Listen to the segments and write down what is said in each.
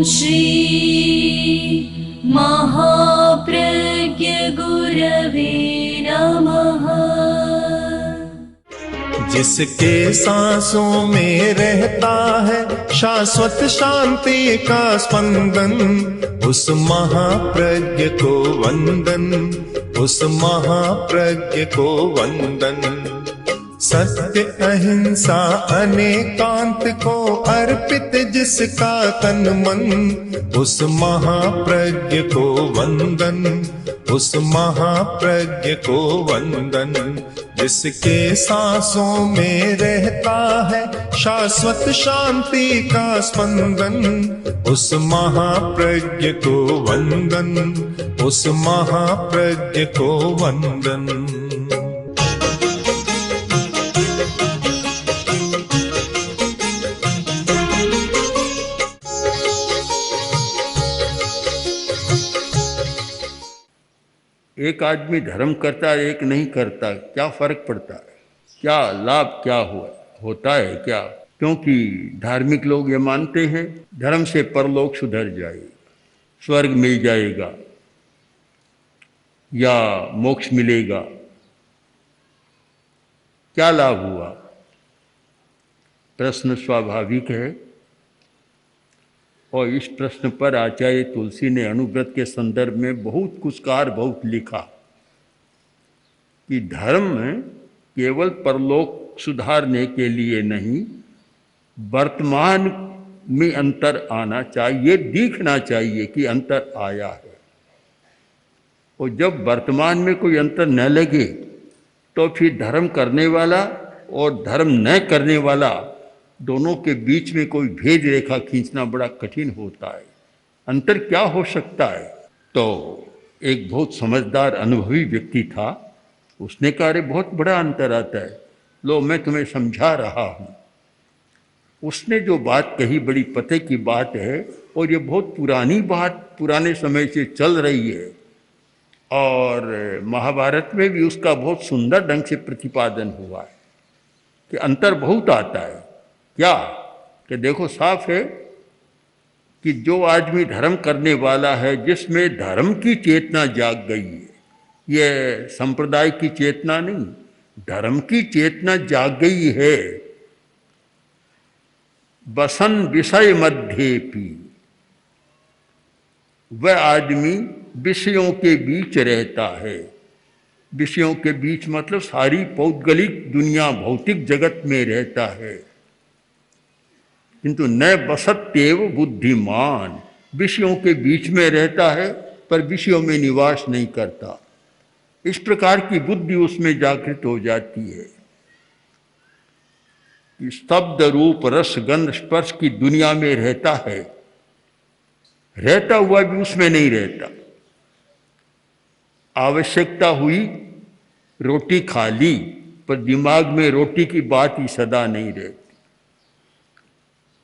श्री महाप्रज्ञ गुरवे नमः। जिसके सांसों में रहता है शाश्वत शांति का स्पंदन, उस महाप्रज्ञ को वंदन, उस महाप्रज्ञ को वंदन। सत्य अहिंसा अनेकांत को अर्पित जिसका तन मन, उस महाप्रज्ञ को वंदन, उस महाप्रज्ञ को वंदन। जिसके सांसों में रहता है शाश्वत शांति का स्पंदन, उस महाप्रज्ञ को वंदन, उस महाप्रज्ञ को वंदन। एक आदमी धर्म करता है, एक नहीं करता, क्या फर्क पड़ता है? क्या लाभ क्या होता है क्या? क्योंकि धार्मिक लोग ये मानते हैं धर्म से परलोक सुधर जाएगा, स्वर्ग मिल जाएगा या मोक्ष मिलेगा। क्या लाभ हुआ? प्रश्न स्वाभाविक है और इस प्रश्न पर आचार्य तुलसी ने अनुव्रत के संदर्भ में बहुत कुछ कहा, बहुत लिखा कि धर्म केवल परलोक सुधारने के लिए नहीं, वर्तमान में अंतर आना चाहिए, दिखना चाहिए कि अंतर आया है। और जब वर्तमान में कोई अंतर न लगे तो फिर धर्म करने वाला और धर्म न करने वाला दोनों के बीच में कोई भेद रेखा खींचना बड़ा कठिन होता है। अंतर क्या हो सकता है? तो एक बहुत समझदार अनुभवी व्यक्ति था, उसने कहा अरे बहुत बड़ा अंतर आता है, लो मैं तुम्हें समझा रहा हूँ। उसने जो बात कही बड़ी पते की बात है और ये बहुत पुरानी बात, पुराने समय से चल रही है और महाभारत में भी उसका बहुत सुंदर ढंग से प्रतिपादन हुआ है कि अंतर बहुत आता है। क्या कि देखो साफ है कि जो आदमी धर्म करने वाला है, जिसमें धर्म की चेतना जाग गई है, ये संप्रदाय की चेतना नहीं, धर्म की चेतना जाग गई है, बसन विषय मध्येपि, वह आदमी विषयों के बीच रहता है। विषयों के बीच मतलब सारी पौद्गलिक दुनिया, भौतिक जगत में रहता है, किंतु न बसत्येव बुद्धिमान, विषयों के बीच में रहता है पर विषयों में निवास नहीं करता। इस प्रकार की बुद्धि उसमें जागृत हो जाती है कि शब्द रूप रस गंध स्पर्श की दुनिया में रहता है, रहता हुआ भी उसमें नहीं रहता। आवश्यकता हुई रोटी खा ली पर दिमाग में रोटी की बात ही सदा नहीं रहती।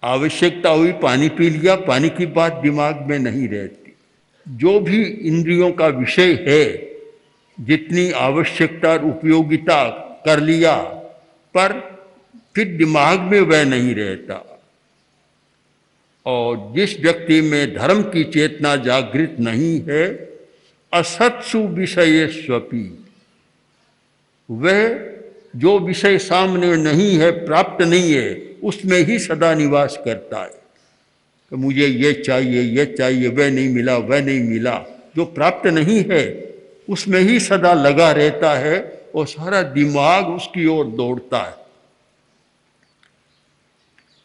आवश्यकता हुई पानी पी लिया, पानी की बात दिमाग में नहीं रहती। जो भी इंद्रियों का विषय है, जितनी आवश्यकता और उपयोगिता कर लिया पर फिर दिमाग में वह नहीं रहता। और जिस व्यक्ति में धर्म की चेतना जागृत नहीं है, असत्सु विषयेष्वपि, वह जो विषय सामने नहीं है, प्राप्त नहीं है, उसमें ही सदा निवास करता है कि मुझे ये चाहिए, वह नहीं मिला, वह नहीं मिला। जो प्राप्त नहीं है उसमें ही सदा लगा रहता है और सारा दिमाग उसकी ओर दौड़ता है।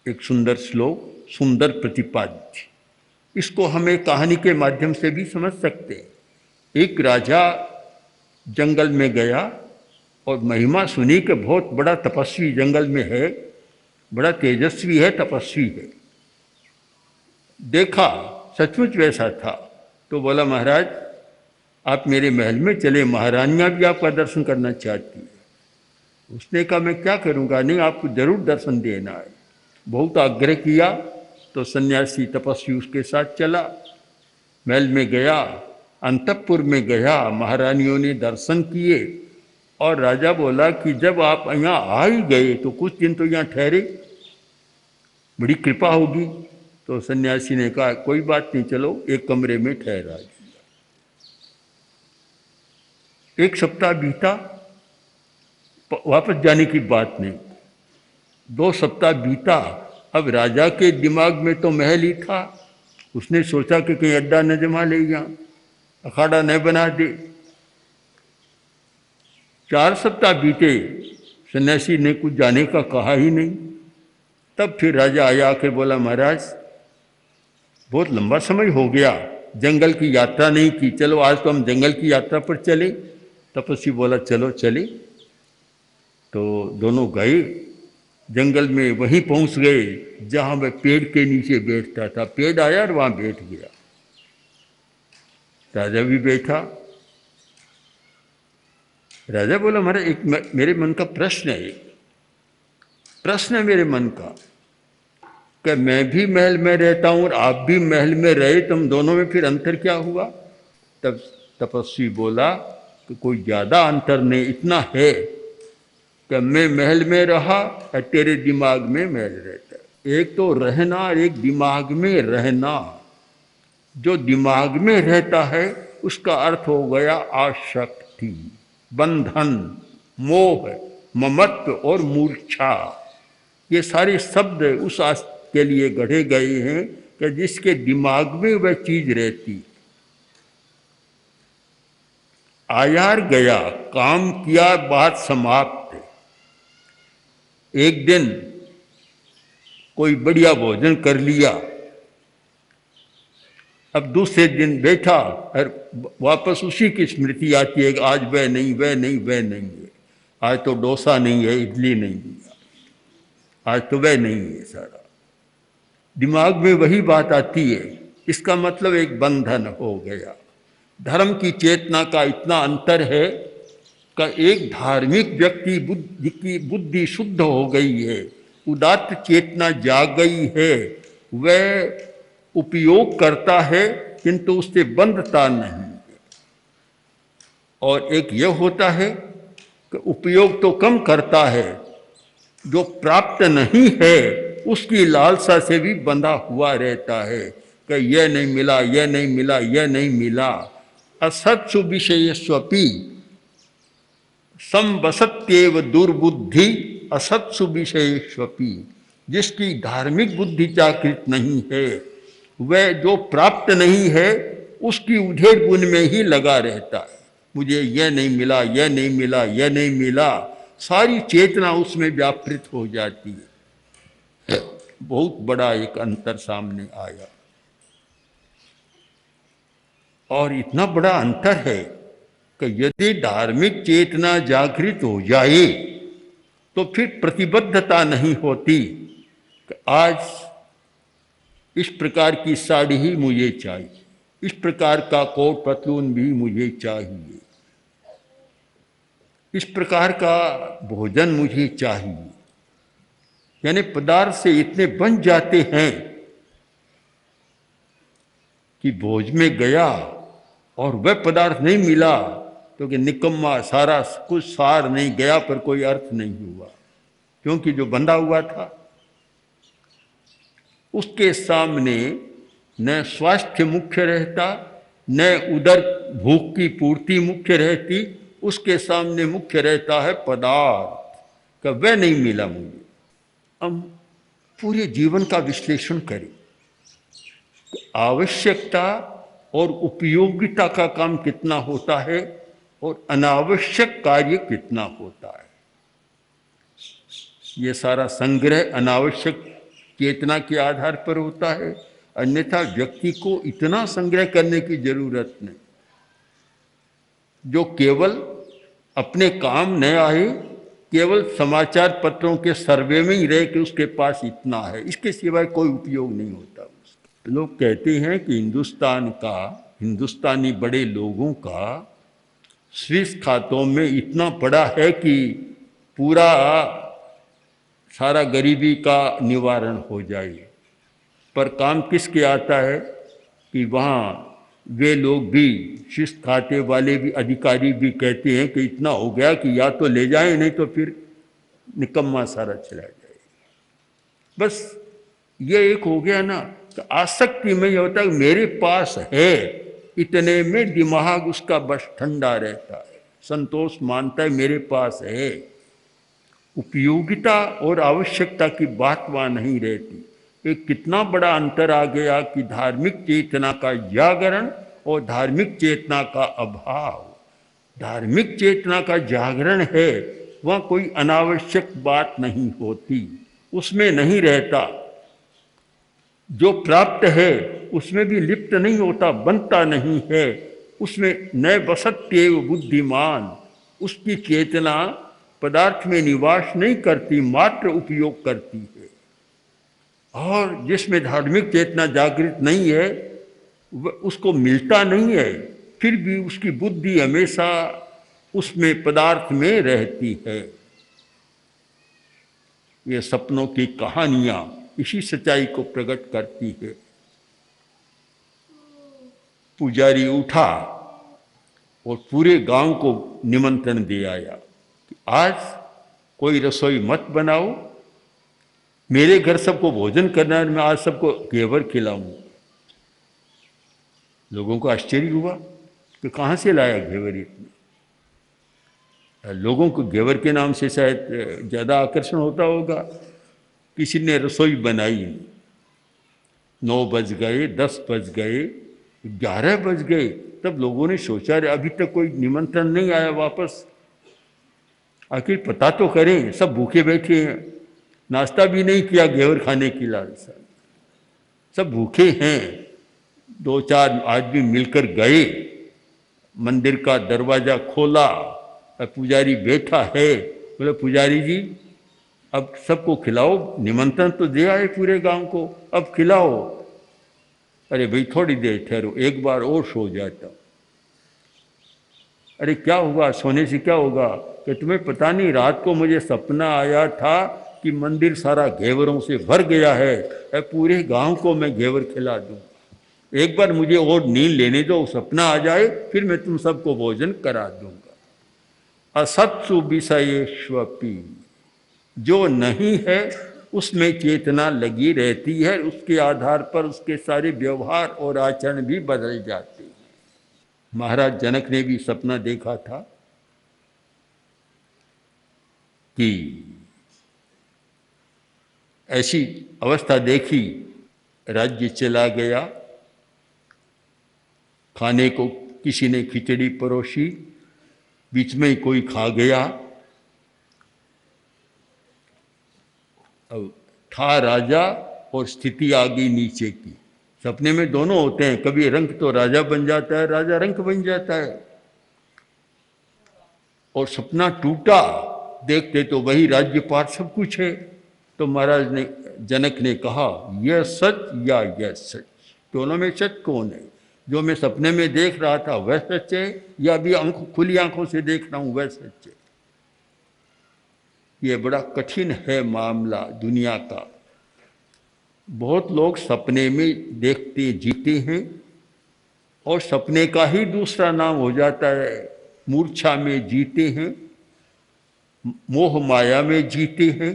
एक सुंदर श्लोक, सुंदर प्रतिपाद्य, इसको हमें कहानी के माध्यम से भी समझ सकते हैं। एक राजा जंगल में गया और महिमा सुनी कि बहुत बड़ा तपस्वी जंगल में है, बड़ा तेजस्वी है, तपस्वी है। देखा सचमुच वैसा था तो बोला महाराज आप मेरे महल में चले, महारानियाँ भी आपका दर्शन करना चाहती है। उसने कहा मैं क्या करूँगा, नहीं आपको जरूर दर्शन देना है। बहुत आग्रह किया तो सन्यासी तपस्वी उसके साथ चला, महल में गया, अंतःपुर में गया, महारानियों ने दर्शन किए और राजा बोला कि जब आप यहाँ आ ही गए तो कुछ दिन तो यहाँ ठहरे, बड़ी कृपा होगी। तो सन्यासी ने कहा कोई बात नहीं, चलो एक कमरे में ठहरा दिया। एक सप्ताह बीता, वापस जाने की बात नहीं। 2 सप्ताह बीता। अब राजा के दिमाग में तो महल ही था। उसने सोचा कि कहीं अड्डा न जमा ले, यहाँ अखाड़ा न बना दे। 4 सप्ताह बीते, सन्यासी ने कुछ जाने का कहा ही नहीं। तब फिर राजा आया, आकर बोला महाराज बहुत लंबा समय हो गया, जंगल की यात्रा नहीं की, चलो आज तो हम जंगल की यात्रा पर चले। तपस्वी बोला चलो चले। तो दोनों गए जंगल में, वहीं पहुंच गए जहां मैं पेड़ के नीचे बैठता था। पेड़ आया और वहां बैठ गया। राजा भी बैठा। राजा बोला महाराज एक मेरे मन का प्रश्न है, प्रश्न है मेरे मन का कि मैं भी महल में रहता हूं और आप भी महल में रहे, तुम दोनों में फिर अंतर क्या हुआ? तब तपस्वी बोला कि कोई ज्यादा अंतर नहीं, इतना है कि मैं महल में रहा और तेरे दिमाग में महल रहता है। एक तो रहना और एक दिमाग में रहना। जो दिमाग में रहता है उसका अर्थ हो गया आसक्ति, बंधन, मोह, ममत्व और मूर्छा। ये सारे शब्द उस के लिए गढ़े गए हैं कि जिसके दिमाग में वह चीज रहती। आया गया, काम किया, बात समाप्त। एक दिन कोई बढ़िया भोजन कर लिया, अब दूसरे दिन बैठा और वापस उसी की स्मृति आती है कि आज वह नहीं, वह नहीं, वह नहीं है। आज तो डोसा नहीं है, इडली नहीं है, आज तो वह नहीं है। सारा दिमाग में वही बात आती है। इसका मतलब एक बंधन हो गया। धर्म की चेतना का इतना अंतर है कि एक धार्मिक व्यक्ति की बुद्धि शुद्ध हो गई है, उदात्त चेतना जाग गई है, वह उपयोग करता है किंतु उससे बंधता नहीं। और एक यह होता है कि उपयोग तो कम करता है, जो प्राप्त नहीं है उसकी लालसा से भी बंधा हुआ रहता है कि यह नहीं मिला, यह नहीं मिला, यह नहीं मिला। असत्सु विषयस्वपि संवसत्येव दुर्बुद्धि असत्सु विषयस्वपि। जिसकी धार्मिक बुद्धि जागृत नहीं है, वह जो प्राप्त नहीं है उसकी उधेड़ बुन में ही लगा रहता है। मुझे यह नहीं मिला, यह नहीं मिला, यह नहीं मिला। सारी चेतना उसमें व्यापृत हो जाती है। बहुत बड़ा एक अंतर सामने आया। और इतना बड़ा अंतर है कि यदि धार्मिक चेतना जागृत हो जाए तो फिर प्रतिबद्धता नहीं होती कि आज इस प्रकार की साड़ी ही मुझे चाहिए, इस प्रकार का कोट पतलून भी मुझे चाहिए, इस प्रकार का भोजन मुझे चाहिए। यानी पदार्थ से इतने बन जाते हैं कि भोज में गया और वह पदार्थ नहीं मिला तो कि निकम्मा, सारा कुछ सार नहीं, गया पर कोई अर्थ नहीं हुआ, क्योंकि जो बंधा हुआ था उसके सामने न स्वास्थ्य मुख्य रहता, न उदर भूख की पूर्ति मुख्य रहती, उसके सामने मुख्य रहता है पदार्थ का, वह नहीं मिला मुझे। हम पूरे जीवन का विश्लेषण करें, आवश्यकता और उपयोगिता का काम कितना होता है और अनावश्यक कार्य कितना होता है। ये सारा संग्रह अनावश्यक चेतना के आधार पर होता है, अन्यथा व्यक्ति को इतना संग्रह करने की जरूरत नहीं। जो केवल अपने काम न आए, केवल समाचार पत्रों के सर्वे में ही रहे कि उसके पास इतना है, इसके सिवाय कोई उपयोग नहीं होता उसका। लोग कहते हैं कि हिंदुस्तानी बड़े लोगों का स्विस खातों में इतना पड़ा है कि पूरा सारा गरीबी का निवारण हो जाए। पर काम किसके आता है कि वहाँ वे लोग भी, स्विस खाते वाले भी, अधिकारी भी कहते हैं कि इतना हो गया कि या तो ले जाए, नहीं तो फिर निकम्मा सारा चला जाए। बस ये एक हो गया ना तो आसक्ति में ये होता है मेरे पास है, इतने में दिमाग उसका बस ठंडा रहता है, संतोष मानता है मेरे पास है। उपयोगिता और आवश्यकता की बात वहाँ नहीं रहती। एक कितना बड़ा अंतर आ गया कि धार्मिक चेतना का जागरण और धार्मिक चेतना का अभाव। धार्मिक चेतना का जागरण है, वहाँ कोई अनावश्यक बात नहीं होती, उसमें नहीं रहता। जो प्राप्त है उसमें भी लिप्त नहीं होता, बनता नहीं है, उसमें न बसत्येव बुद्धिमान। उसकी चेतना पदार्थ में निवास नहीं करती, मात्र उपयोग करती है। और जिसमें धार्मिक चेतना जागृत नहीं है उसको मिलता नहीं है, फिर भी उसकी बुद्धि हमेशा उसमें पदार्थ में रहती है। ये सपनों की कहानियां इसी सच्चाई को प्रकट करती है। पुजारी उठा और पूरे गांव को निमंत्रण दे आया कि आज कोई रसोई मत बनाओ, मेरे घर सबको भोजन करना है, मैं आज सबको घेवर खिलाऊंगा। लोगों को आश्चर्य हुआ कि कहाँ से लाया घेवर इतने। लोगों को घेवर के नाम से शायद ज़्यादा आकर्षण होता होगा। किसी ने रसोई बनाई, 9 बज गए, 10 बज गए, 11 बज गए, तब लोगों ने सोचा अरे अभी तक कोई निमंत्रण नहीं आया वापस, आखिर पता तो करें, सब भूखे बैठे हैं, नाश्ता भी नहीं किया घेवर खाने की लालसा, सब भूखे हैं। 2-4 आदमी मिलकर गए, मंदिर का दरवाजा खोला, पुजारी बैठा है, बोले पुजारी जी अब सबको खिलाओ, निमंत्रण तो दे आए पूरे गांव को, अब खिलाओ। अरे भाई थोड़ी देर ठहरो, एक बार और सो जाता। अरे क्या हुआ, सोने से क्या होगा? कि तुम्हें पता नहीं, रात को मुझे सपना आया था कि मंदिर सारा घेवरों से भर गया है, पूरे गांव को मैं घेवर खिला दूँ। एक बार मुझे और नींद लेने दो, सपना आ जाए, फिर मैं तुम सबको भोजन करा दूंगा। असत्सु विषयेष्वपि, जो नहीं है उसमें चेतना लगी रहती है, उसके आधार पर उसके सारे व्यवहार और आचरण भी बदल जाते हैं। महाराज जनक ने भी सपना देखा था कि ऐसी अवस्था देखी, राज्य चला गया, खाने को किसी ने खिचड़ी परोसी, बीच में ही कोई खा गया। अब था राजा और स्थिति आ गई नीचे की। सपने में दोनों होते हैं, कभी रंक तो राजा बन जाता है, राजा रंक बन जाता है। और सपना टूटा, देखते तो वही राज्यपाट सब कुछ है। तो महाराज ने, जनक ने कहा यह सच या यह सच, दोनों में सच कौन है? जो मैं सपने में देख रहा था वह सच है, या अभी खुली आंखों से देख रहा हूं वह सच है? ये बड़ा कठिन है मामला दुनिया का। बहुत लोग सपने में देखते जीते हैं और सपने का ही दूसरा नाम हो जाता है, मूर्छा में जीते हैं, मोह माया में जीते हैं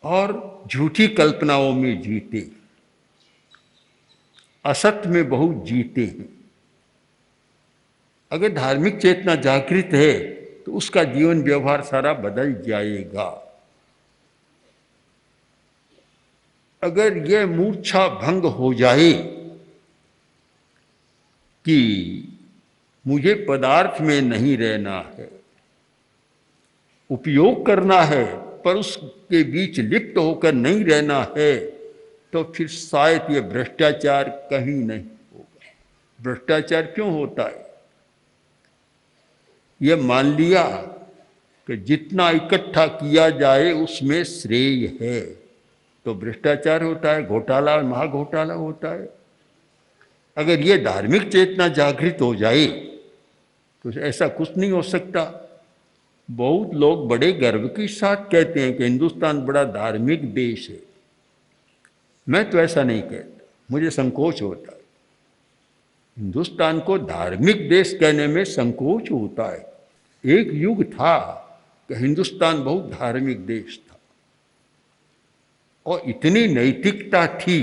और झूठी कल्पनाओं में जीते, असत्य में बहुत जीते हैं। अगर धार्मिक चेतना जागृत है तो उसका जीवन व्यवहार सारा बदल जाएगा। अगर यह मूर्छा भंग हो जाए कि मुझे पदार्थ में नहीं रहना है, उपयोग करना है पर उसके बीच लिप्त होकर नहीं रहना है, तो फिर शायद ये भ्रष्टाचार कहीं नहीं होगा। भ्रष्टाचार क्यों होता है? ये मान लिया कि जितना इकट्ठा किया जाए उसमें श्रेय है, तो भ्रष्टाचार होता है, घोटाला, महाघोटाला होता है। अगर ये धार्मिक चेतना जागृत हो जाए तो ऐसा कुछ नहीं हो सकता। बहुत लोग बड़े गर्व के साथ कहते हैं कि हिंदुस्तान बड़ा धार्मिक देश है। मैं तो ऐसा नहीं कहता, मुझे संकोच होता है। हिंदुस्तान को धार्मिक देश कहने में संकोच होता है। एक युग था कि हिंदुस्तान बहुत धार्मिक देश था और इतनी नैतिकता थी,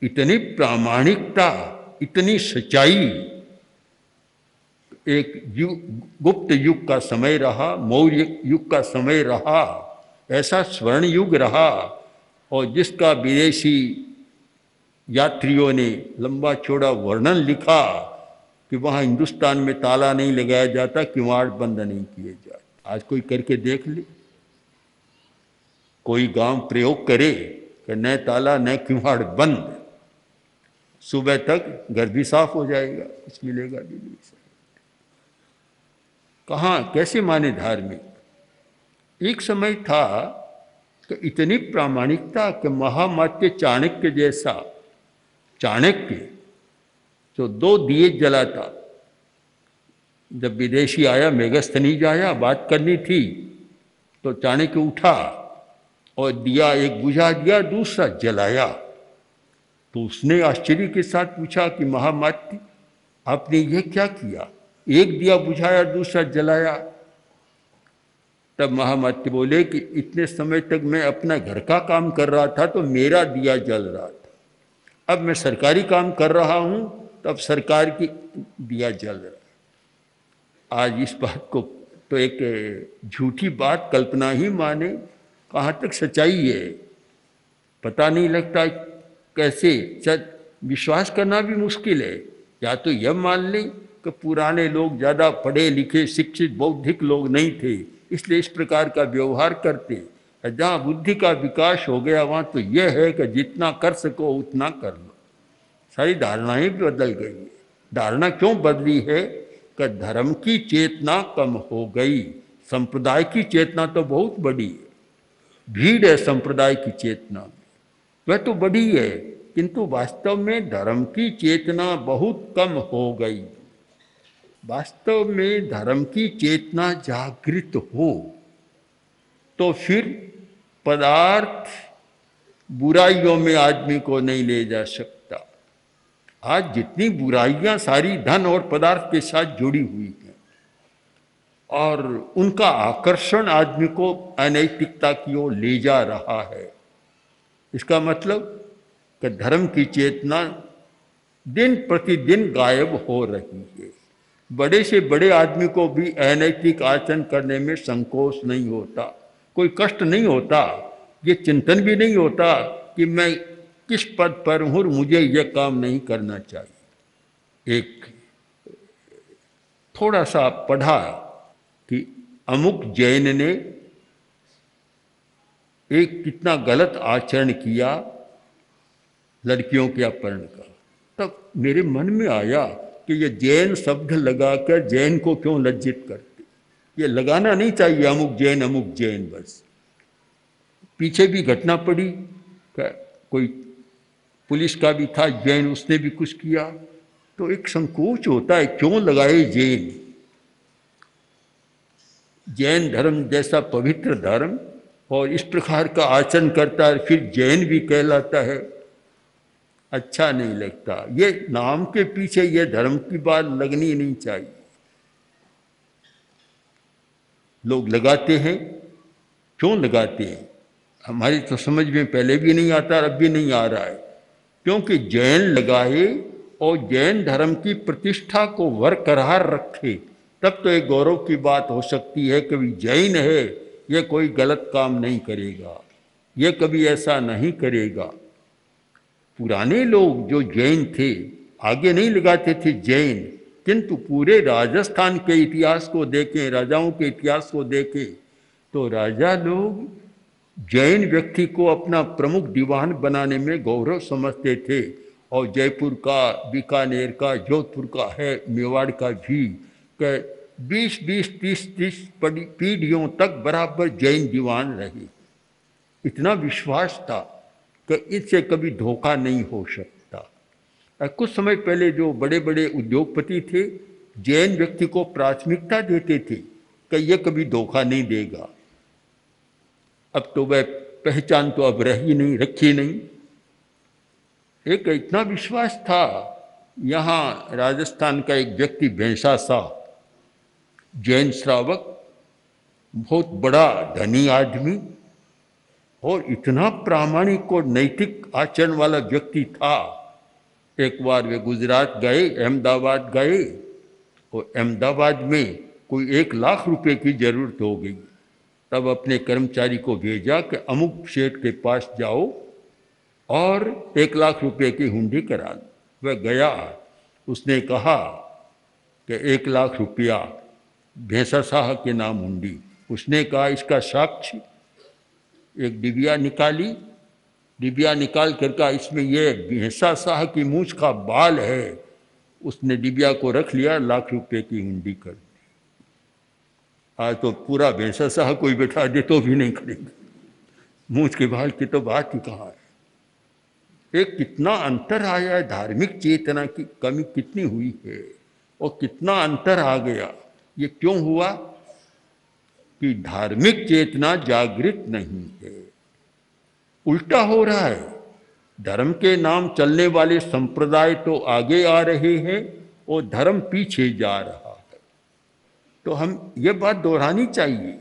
इतनी प्रामाणिकता, इतनी सच्चाई। एक गुप्त युग का समय रहा, मौर्य युग का समय रहा, ऐसा स्वर्ण युग रहा, और जिसका विदेशी यात्रियों ने लंबा चौड़ा वर्णन लिखा कि वहाँ हिंदुस्तान में ताला नहीं लगाया जाता, किवाड़ बंद नहीं किए जाते। आज कोई करके देख ले, कोई गांव प्रयोग करे कि न ताला न किवाड़ बंद, सुबह तक घर भी साफ हो जाएगा, कुछ मिलेगा भी नहीं। कहाँ कैसे माने धार्मिक? एक समय था कि इतनी प्रामाणिकता कि महामात्य चाणक्य जैसा चाणक्य जो 2 दिए जलाता, जब विदेशी आया, मेगस्थनीज आया, बात करनी थी, तो चाणक्य उठा और दिया एक बुझा दिया, दूसरा जलाया। तो उसने आश्चर्य के साथ पूछा कि महामात्य आपने ये क्या किया? एक दिया बुझाया, दूसरा जलाया। तब महामात्य बोले कि इतने समय तक मैं अपना घर का काम कर रहा था तो मेरा दिया जल रहा था, अब मैं सरकारी काम कर रहा हूं तब सरकार की दिया जल रहा है। आज इस बात को तो एक झूठी बात, कल्पना ही माने, कहाँ तक सच्चाई है पता नहीं लगता। कैसे विश्वास करना भी मुश्किल है। या तो यह मान लें कि पुराने लोग ज़्यादा पढ़े लिखे शिक्षित बौद्धिक लोग नहीं थे, इसलिए इस प्रकार का व्यवहार करते। जहाँ बुद्धि का विकास हो गया वहाँ तो यह है कि जितना कर सको उतना कर लो। सारी धारणाएं भी बदल गई है। धारणा क्यों बदली है कि धर्म की चेतना कम हो गई, संप्रदाय की चेतना तो बहुत बड़ी है। भीड़ है संप्रदाय की चेतना में, वह तो बड़ी है, किंतु वास्तव में धर्म की चेतना बहुत कम हो गई। वास्तव में धर्म की चेतना जागृत हो तो फिर पदार्थ बुराइयों में आदमी को नहीं ले जा सकता। आज जितनी बुराइयां सारी धन और पदार्थ के साथ जुड़ी हुई हैं और उनका आकर्षण आदमी को अनैतिकता की ओर ले जा रहा है। इसका मतलब कि धर्म की चेतना दिन प्रतिदिन गायब हो रही है। बड़े से बड़े आदमी को भी अनैतिक आचरण करने में संकोच नहीं होता, कोई कष्ट नहीं होता, ये चिंतन भी नहीं होता कि मैं किस पद पर हूँ, मुझे यह काम नहीं करना चाहिए। एक थोड़ा सा पढ़ा कि अमुक जैन ने एक कितना गलत आचरण किया लड़कियों के अपहरण का, तब मेरे मन में आया कि ये जैन शब्द लगाकर जैन को क्यों लज्जित करते। ये लगाना नहीं चाहिए अमुक जैन बस। पीछे भी घटना पड़ी, कोई पुलिस का भी था जैन, उसने भी कुछ किया, तो एक संकोच होता है क्यों लगाए जैन। जैन धर्म जैसा पवित्र धर्म और इस प्रकार का आचरण करता है फिर जैन भी कहलाता है, अच्छा नहीं लगता। ये नाम के पीछे ये धर्म की बात लगनी नहीं चाहिए। लोग लगाते हैं, क्यों लगाते हैं हमारी तो समझ में पहले भी नहीं आता, अब भी नहीं आ रहा है। क्योंकि जैन लगाए और जैन धर्म की प्रतिष्ठा को बरकरार रखे, तब तो एक गौरव की बात हो सकती है कि जैन है, ये कोई गलत काम नहीं करेगा, ये कभी ऐसा नहीं करेगा। पुराने लोग जो जैन थे आगे नहीं लगाते थे जैन, किंतु पूरे राजस्थान के इतिहास को देखें, राजाओं के इतिहास को देखें तो राजा लोग जैन व्यक्ति को अपना प्रमुख दीवान बनाने में गौरव समझते थे। और जयपुर का, बीकानेर का, जोधपुर का है, मेवाड़ का भी 20-20, 30-30 पीढ़ियों तक बराबर जैन दीवान रहे। इतना विश्वास था कि इससे कभी धोखा नहीं हो सकता। कुछ समय पहले जो बड़े बड़े उद्योगपति थे जैन व्यक्ति को प्राथमिकता देते थे कि यह कभी धोखा नहीं देगा। अब तो वह पहचान तो अब रखी नहीं। एक इतना विश्वास था। यहाँ राजस्थान का एक व्यक्ति भैंसा सा जैन श्रावक, बहुत बड़ा धनी आदमी, और इतना प्रामाणिक और नैतिक आचरण वाला व्यक्ति था। एक बार वे गुजरात गए, अहमदाबाद गए, और अहमदाबाद में कोई 1 लाख रुपए की ज़रूरत हो गई। तब अपने कर्मचारी को भेजा कि अमुक सेठ के पास जाओ और 1 लाख रुपए की हुंडी करा दो। वह गया, उसने कहा कि 1 लाख रुपया भैंसा शाह के नाम हुंडी। उसने कहा इसका साक्ष्य, एक डिबिया निकाली, डिबिया निकाल कर कहा इसमें ये भैंसा शाह की मूछ का बाल है। उसने डिबिया को रख लिया, 1 लाख रुपए की हुंडी कर दी। आज तो पूरा भैंसा शाह कोई बैठा दे तो भी नहीं करेंगे, मूछ के बाल की तो बात ही कहाँ है। एक कितना अंतर आया है, धार्मिक चेतना की कमी कितनी हुई है और कितना अंतर आ गया। ये क्यों हुआ कि धार्मिक चेतना जागृत नहीं है, उल्टा हो रहा है। धर्म के नाम चलने वाले संप्रदाय तो आगे आ रहे हैं और धर्म पीछे जा रहा है। तो हम ये बात दोहरानी चाहिए,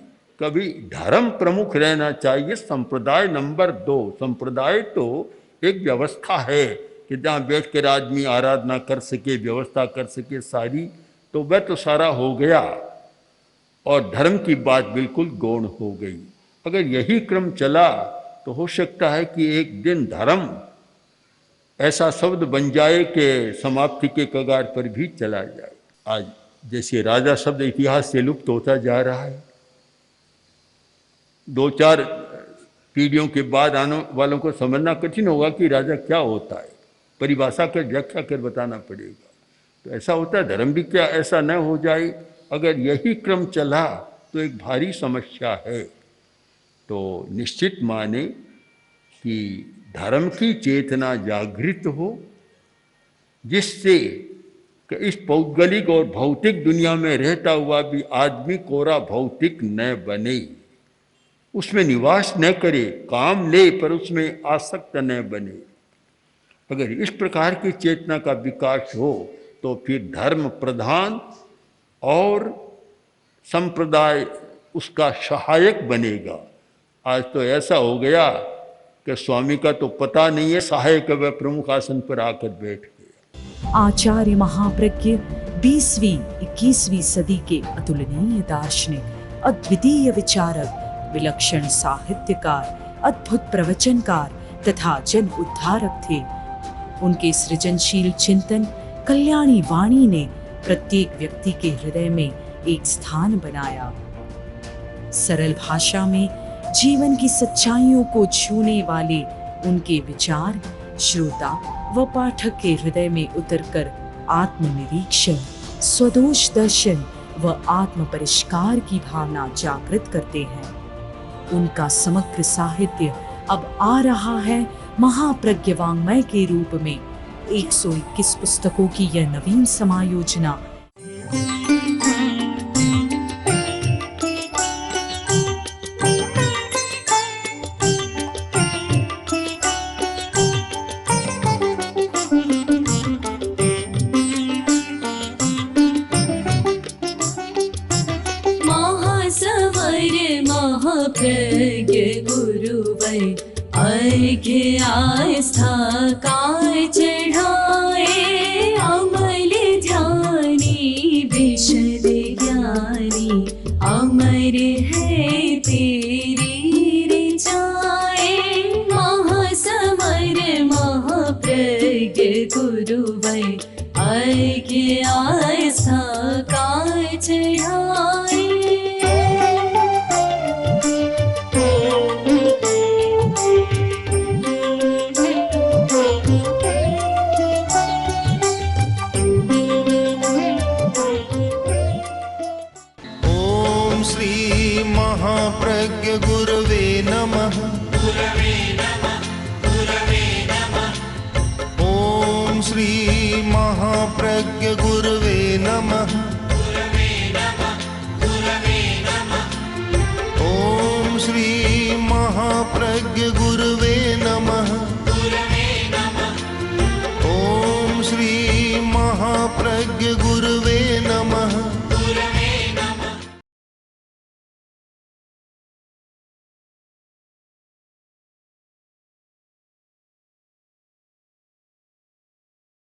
कभी धर्म प्रमुख रहना चाहिए, संप्रदाय नंबर 2। संप्रदाय तो एक व्यवस्था है कि जहाँ बैठ कर आदमी आराधना कर सके, व्यवस्था कर सके सारी, तो वह तो सारा हो गया और धर्म की बात बिल्कुल गौण हो गई। अगर यही क्रम चला तो हो सकता है कि एक दिन धर्म ऐसा शब्द बन जाए कि समाप्ति के कगार पर भी चला जाए। आज जैसे राजा शब्द इतिहास से लुप्त होता जा रहा है, 2-4 पीढ़ियों के बाद आने वालों को समझना कठिन होगा कि राजा क्या होता है, परिभाषा कर व्याख्या कर बताना पड़ेगा। तो ऐसा होता है, धर्म भी क्या ऐसा न हो जाए। अगर यही क्रम चला तो एक भारी समस्या है। तो निश्चित माने कि धर्म की चेतना जागृत हो, जिससे कि इस पौद्गलिक और भौतिक दुनिया में रहता हुआ भी आदमी कोरा भौतिक न बने, उसमें निवास न करे, काम ले पर उसमें आसक्त न बने। अगर इस प्रकार की चेतना का विकास हो तो फिर धर्म प्रधान और संप्रदाय उसका सहायक बनेगा। आज तो ऐसा हो गया कि स्वामी का तो पता नहीं है, सहायक वह प्रमुख आसन पर आकर बैठ गया। आचार्य महाप्रज्ञ 20वीं 21वीं सदी के अतुलनीय दार्शनिक, अद्वितीय विचारक, विलक्षण साहित्यकार, अद्भुत प्रवचनकार तथा जन उद्धारक थे। उनके सृजनशील चिंतन कल्याणी वाणी ने प्रत्येक व्यक्ति के हृदय में एक स्थान बनाया। सरल भाषा में जीवन की सच्चाइयों को छूने वाले उनके विचार श्रोता व पाठक के हृदय में उतरकर आत्मनिरीक्षण, स्वदोष दर्शन व आत्म परिष्कार की भावना जागृत करते हैं। उनका समग्र साहित्य अब आ रहा है महाप्रज्ञ वाङ्मय के रूप में। 121 पुस्तकों की यह नवीन समायोजना महाप्रज्ञ गुरुवै अर्घ्य आस्था काय चढ़ाए, अमल ध्यानी विशद ज्ञानी, अमर है तेरी ऋचाए। महासमर महाप्रज्ञ गुरुवै अर्घ्य आस्था काय चढ़ाए। महाप्रज्ञ गुरवे नमः। ओम श्री महाप्रज्ञ गुरवे नमः।